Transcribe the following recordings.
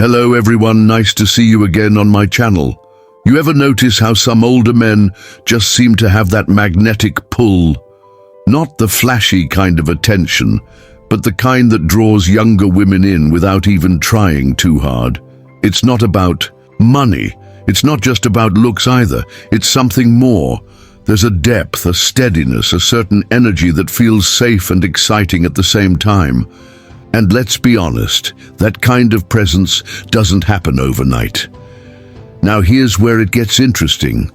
Hello everyone, nice to see you again on my channel. You ever notice how some older men just seem to have that magnetic pull? Not the flashy kind of attention, but the kind that draws younger women in without even trying too hard. It's not about money. It's not just about looks either. It's something more. There's a depth, a steadiness, a certain energy that feels safe and exciting at the same time. And let's be honest, that kind of presence doesn't happen overnight. Now here's where it gets interesting.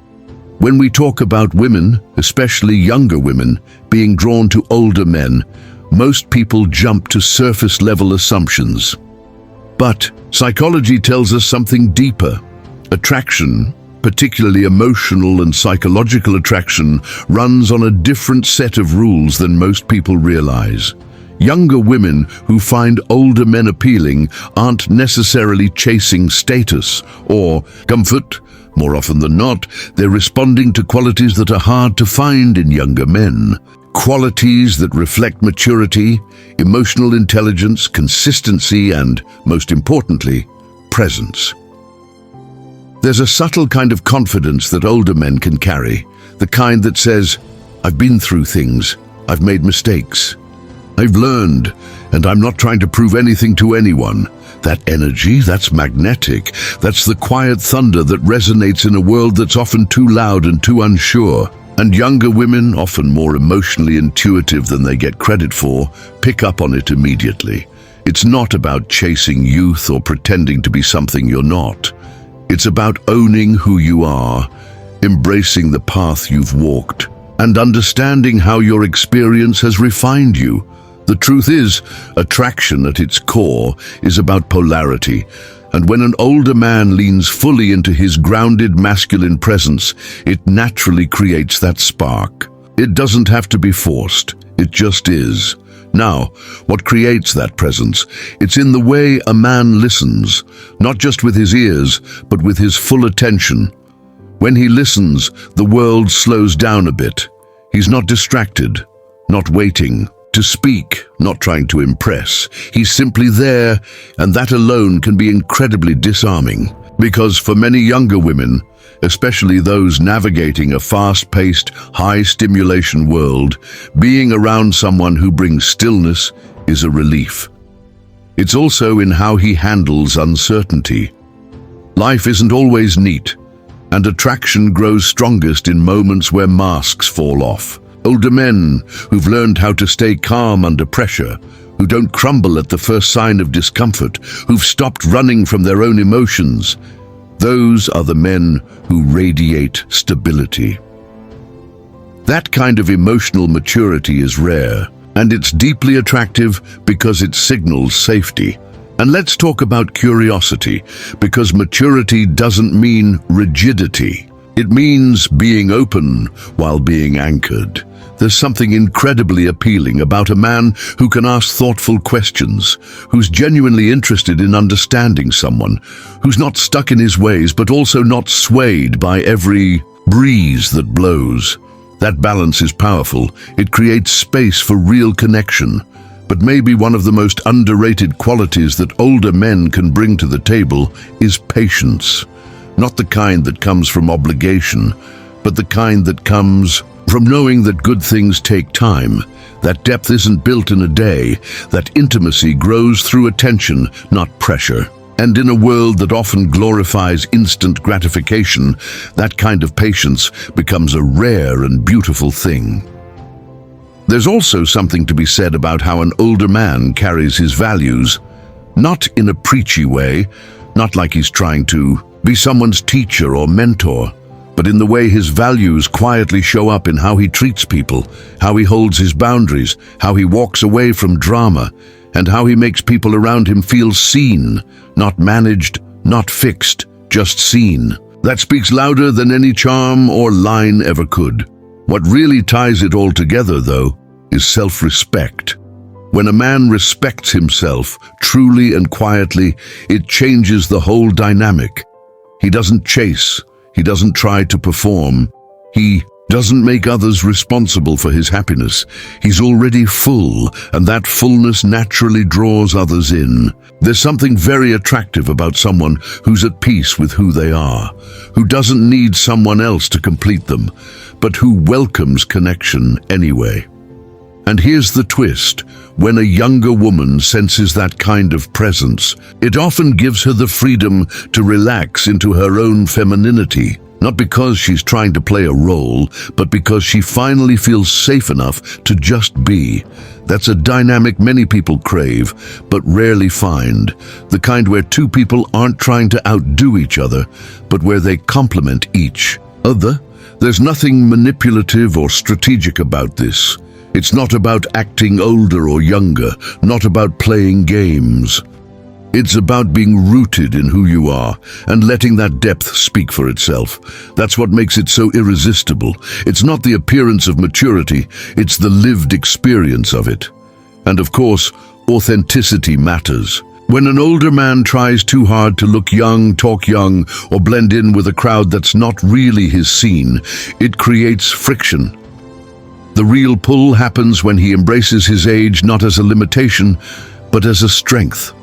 When we talk about women, especially younger women, being drawn to older men, most people jump to surface-level assumptions. But psychology tells us something deeper. Attraction, particularly emotional and psychological attraction, runs on a different set of rules than most people realize. Younger women who find older men appealing aren't necessarily chasing status or comfort. More often than not, they're responding to qualities that are hard to find in younger men. Qualities that reflect maturity, emotional intelligence, consistency, and, most importantly, presence. There's a subtle kind of confidence that older men can carry, the kind that says, "I've been through things, I've made mistakes. I've learned, and I'm not trying to prove anything to anyone." That energy, that's magnetic. That's the quiet thunder that resonates in a world that's often too loud and too unsure. And younger women, often more emotionally intuitive than they get credit for, pick up on it immediately. It's not about chasing youth or pretending to be something you're not. It's about owning who you are, embracing the path you've walked, and understanding how your experience has refined you. The truth is, attraction at its core is about polarity, and when an older man leans fully into his grounded masculine presence, it naturally creates that spark. It doesn't have to be forced, it just is. Now, what creates that presence? It's in the way a man listens, not just with his ears, but with his full attention. When he listens, the world slows down a bit. He's not distracted, not waiting to speak, not trying to impress. He's simply there, and that alone can be incredibly disarming. Because for many younger women, especially those navigating a fast-paced, high-stimulation world, being around someone who brings stillness is a relief. It's also in how he handles uncertainty. Life isn't always neat, and attraction grows strongest in moments where masks fall off. Older men who've learned how to stay calm under pressure, who don't crumble at the first sign of discomfort, who've stopped running from their own emotions, those are the men who radiate stability. That kind of emotional maturity is rare, and it's deeply attractive because it signals safety. And let's talk about curiosity, because maturity doesn't mean rigidity. It means being open while being anchored. There's something incredibly appealing about a man who can ask thoughtful questions, who's genuinely interested in understanding someone, who's not stuck in his ways but also not swayed by every breeze that blows. That balance is powerful. It creates space for real connection. But maybe one of the most underrated qualities that older men can bring to the table is patience. Not the kind that comes from obligation, but the kind that comes from knowing that good things take time. That depth isn't built in a day. That intimacy grows through attention, not pressure. And in a world that often glorifies instant gratification, that kind of patience becomes a rare and beautiful thing. There's also something to be said about how an older man carries his values, not in a preachy way, not like he's trying to be someone's teacher or mentor, but in the way his values quietly show up in how he treats people, how he holds his boundaries, how he walks away from drama, and how he makes people around him feel seen, not managed, not fixed, just seen. That speaks louder than any charm or line ever could. What really ties it all together, though, is self-respect. When a man respects himself truly and quietly, it changes the whole dynamic. He doesn't chase. He doesn't try to perform. He doesn't make others responsible for his happiness. He's already full, and that fullness naturally draws others in. There's something very attractive about someone who's at peace with who they are, who doesn't need someone else to complete them, but who welcomes connection anyway. And here's the twist. When a younger woman senses that kind of presence, it often gives her the freedom to relax into her own femininity. Not because she's trying to play a role, but because she finally feels safe enough to just be. That's a dynamic many people crave, but rarely find. The kind where two people aren't trying to outdo each other, but where they complement each other. There's nothing manipulative or strategic about this. It's not about acting older or younger, not about playing games. It's about being rooted in who you are and letting that depth speak for itself. That's what makes it so irresistible. It's not the appearance of maturity, it's the lived experience of it. And of course, authenticity matters. When an older man tries too hard to look young, talk young, or blend in with a crowd that's not really his scene, it creates friction. The real pull happens when he embraces his age not as a limitation, but as a strength.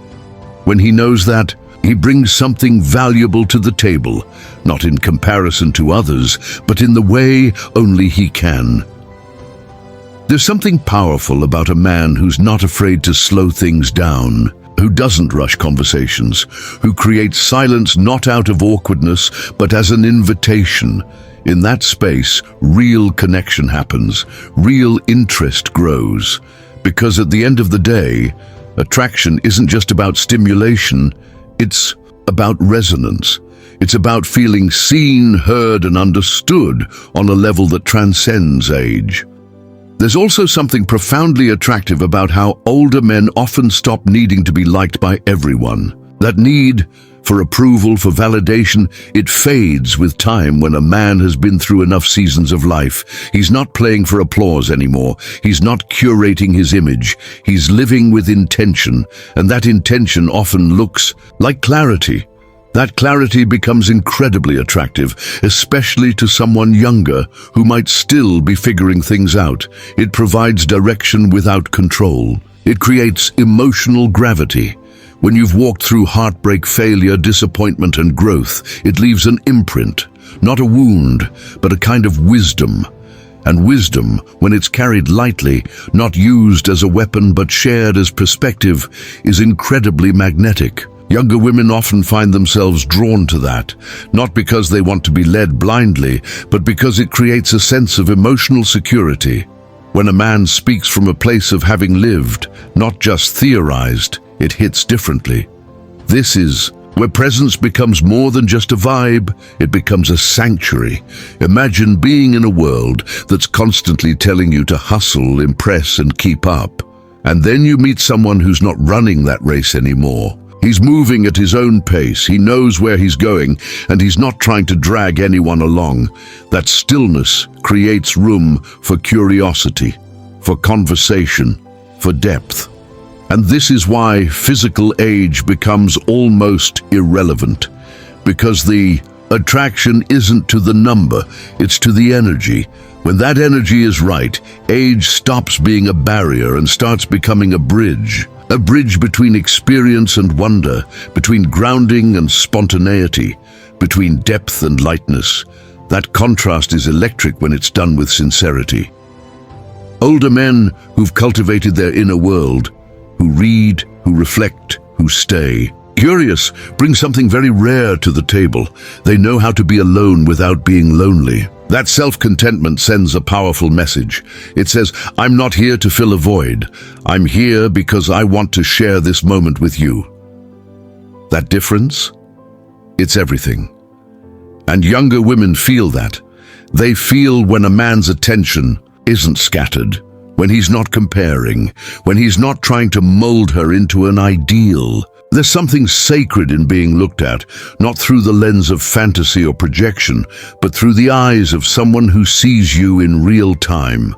When he knows that, he brings something valuable to the table, not in comparison to others, but in the way only he can. There's something powerful about a man who's not afraid to slow things down, who doesn't rush conversations, who creates silence not out of awkwardness, but as an invitation. In that space, real connection happens, real interest grows, because at the end of the day, attraction isn't just about stimulation, it's about resonance. It's about feeling seen, heard, and understood on a level that transcends age. There's also something profoundly attractive about how older men often stop needing to be liked by everyone. That need for approval, for validation, it fades with time when a man has been through enough seasons of life. He's not playing for applause anymore. He's not curating his image. He's living with intention, and that intention often looks like clarity. That clarity becomes incredibly attractive, especially to someone younger who might still be figuring things out. It provides direction without control. It creates emotional gravity. When you've walked through heartbreak, failure, disappointment, and growth, it leaves an imprint, not a wound, but a kind of wisdom. And wisdom, when it's carried lightly, not used as a weapon but shared as perspective, is incredibly magnetic. Younger women often find themselves drawn to that, not because they want to be led blindly, but because it creates a sense of emotional security. When a man speaks from a place of having lived, not just theorized, it hits differently. This is where presence becomes more than just a vibe, it becomes a sanctuary. Imagine being in a world that's constantly telling you to hustle, impress, and keep up. And then you meet someone who's not running that race anymore. He's moving at his own pace, he knows where he's going, and he's not trying to drag anyone along. That stillness creates room for curiosity, for conversation, for depth. And this is why physical age becomes almost irrelevant, because the attraction isn't to the number, it's to the energy. When that energy is right, age stops being a barrier and starts becoming a bridge between experience and wonder, between grounding and spontaneity, between depth and lightness. That contrast is electric when it's done with sincerity. Older men who've cultivated their inner world, who read, who reflect, who stay curious, bring something very rare to the table. They know how to be alone without being lonely. That self-contentment sends a powerful message. It says, I'm not here to fill a void. I'm here because I want to share this moment with you. That difference? It's everything. And younger women feel that. They feel when a man's attention isn't scattered, when he's not comparing, when he's not trying to mold her into an ideal. There's something sacred in being looked at, not through the lens of fantasy or projection, but through the eyes of someone who sees you in real time.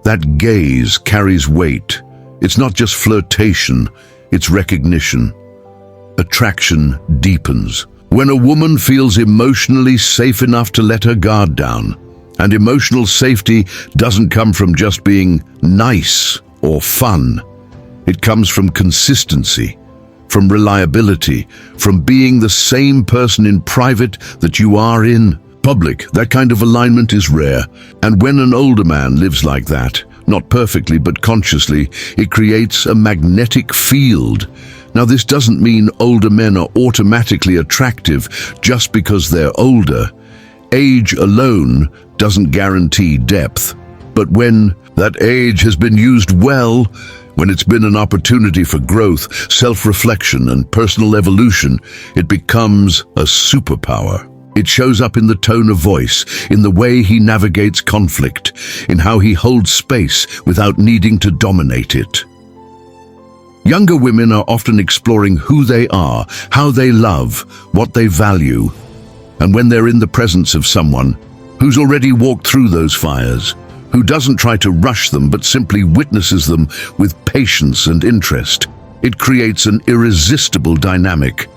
That gaze carries weight. It's not just flirtation, it's recognition. Attraction deepens. When a woman feels emotionally safe enough to let her guard down, And emotional safety doesn't come from just being nice or fun. It comes from consistency, from reliability, from being the same person in private that you are in public. That kind of alignment is rare. And when an older man lives like that, not perfectly but consciously, it creates a magnetic field. Now, this doesn't mean older men are automatically attractive just because they're older. Age alone doesn't guarantee depth. But when that age has been used well, when it's been an opportunity for growth, self-reflection, and personal evolution, it becomes a superpower. It shows up in the tone of voice, in the way he navigates conflict, in how he holds space without needing to dominate it. Younger women are often exploring who they are, how they love, what they value. And when they're in the presence of someone who's already walked through those fires, who doesn't try to rush them but simply witnesses them with patience and interest, it creates an irresistible dynamic.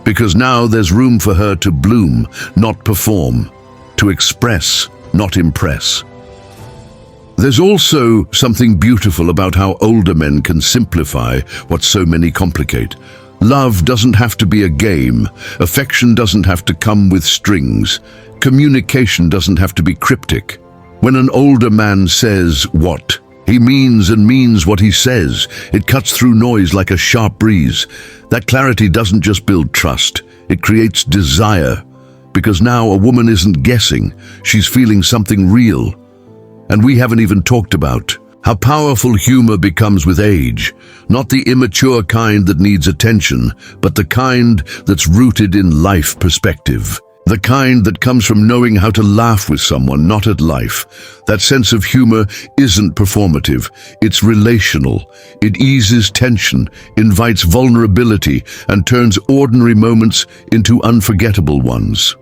Because now there's room for her to bloom, not perform, to express, not impress. There's also something beautiful about how older men can simplify what so many complicate. Love doesn't have to be a game. Affection doesn't have to come with strings. Communication doesn't have to be cryptic. When an older man says what, he means and means what he says. It cuts through noise like a sharp breeze. That clarity doesn't just build trust, it creates desire. Because now a woman isn't guessing, she's feeling something real. And we haven't even talked about how powerful humor becomes with age. Not the immature kind that needs attention, but the kind that's rooted in life perspective. The kind that comes from knowing how to laugh with someone, not at life. That sense of humor isn't performative, it's relational. It eases tension, invites vulnerability, and turns ordinary moments into unforgettable ones.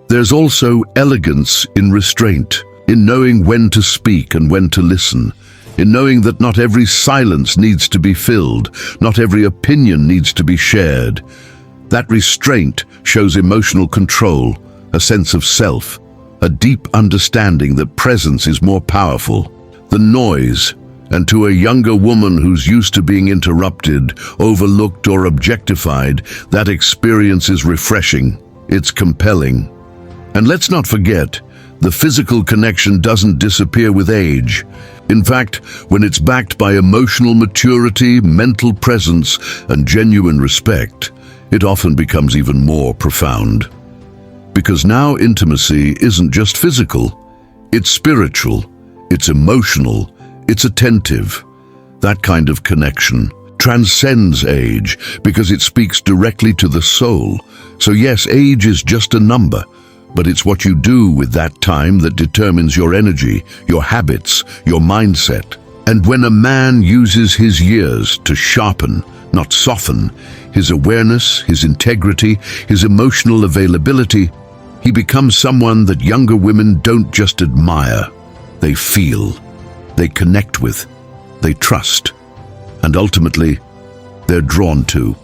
There's also elegance in restraint, in knowing when to speak and when to listen, in knowing that not every silence needs to be filled, not every opinion needs to be shared. That restraint shows emotional control, a sense of self, a deep understanding that presence is more powerful than noise. And to a younger woman who's used to being interrupted, overlooked, or objectified, that experience is refreshing. It's compelling. And let's not forget, the physical connection doesn't disappear with age. In fact, when it's backed by emotional maturity, mental presence, and genuine respect, it often becomes even more profound. Because now intimacy isn't just physical, it's spiritual, it's emotional, it's attentive. That kind of connection transcends age because it speaks directly to the soul. So yes, age is just a number, but it's what you do with that time that determines your energy, your habits, your mindset. And when a man uses his years to sharpen, not soften, his awareness, his integrity, his emotional availability, he becomes someone that younger women don't just admire. They feel, they connect with, they trust, and ultimately, they're drawn to.